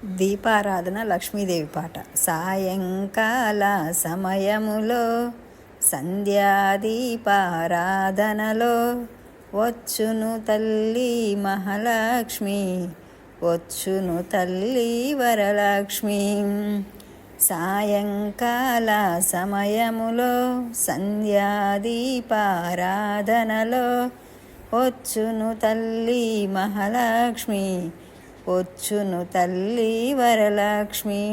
దీపారాధన లక్ష్మీదేవి పాట. సాయంకాల సమయములో సంధ్యాదీపారాధనలో వచ్చును తల్లి మహాలక్ష్మి, వచ్చును తల్లి వరలక్ష్మి. సాయంకాల సమయములో సంధ్యాదీపారాధనలో వచ్చును తల్లి మహాలక్ష్మి, వచ్చును తల్లి వరలక్ష్మి.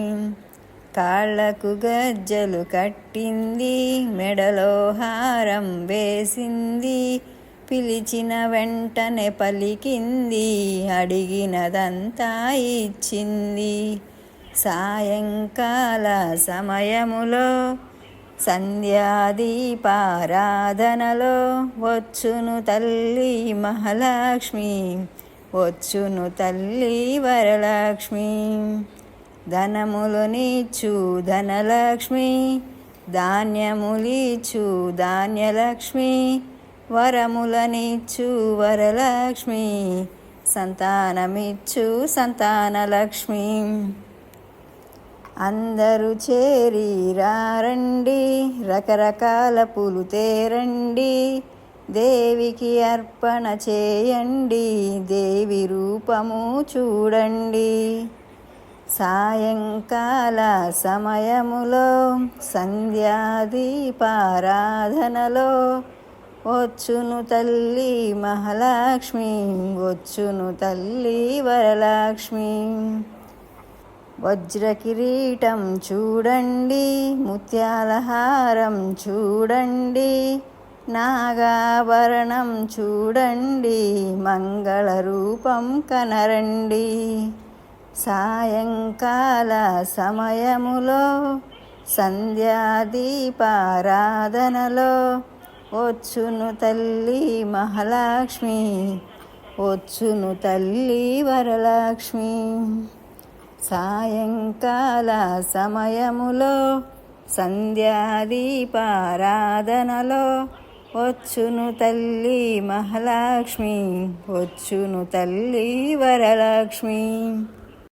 కాళ్ళకు గజ్జలు కట్టింది, మెడలో హారం వేసింది, పిలిచిన వెంటనే పలికింది, అడిగినదంతా ఇచ్చింది. సాయంకాల సమయములో సంధ్యాదీపారాధనలో వచ్చును తల్లి మహాలక్ష్మి, వచ్చును తల్లి వరలక్ష్మి. ధనములనిచ్చు ధనలక్ష్మి, ధాన్యములిచ్చు ధాన్యలక్ష్మి, వరములనిచ్చు వరలక్ష్మి, సంతానమిచ్చు సంతానలక్ష్మి. అందరూ చేరి రండి, రకరకాల పూలు తేరండి, దేవికి అర్పణ చేయండి, దేవి రూపము చూడండి. సాయంకాల సమయములో సంధ్యాదీపారాధనలో వచ్చును తల్లి మహాలక్ష్మి, వచ్చును తల్లి వరలక్ష్మి. వజ్రకిరీటం చూడండి, ముత్యాల హారం చూడండి, నాగాభరణం చూడండి, మంగళ రూపం కనరండి. సాయంకాల సమయములో సంధ్యాదీపారాధనలో వచ్చును తల్లి మహాలక్ష్మి, వచ్చును తల్లి వరలక్ష్మి. సాయంకాల సమయములో సంధ్యాదీపారాధనలో వచ్చును తల్లి మహాలక్ష్మి, వచ్చును తల్లి వరలక్ష్మి.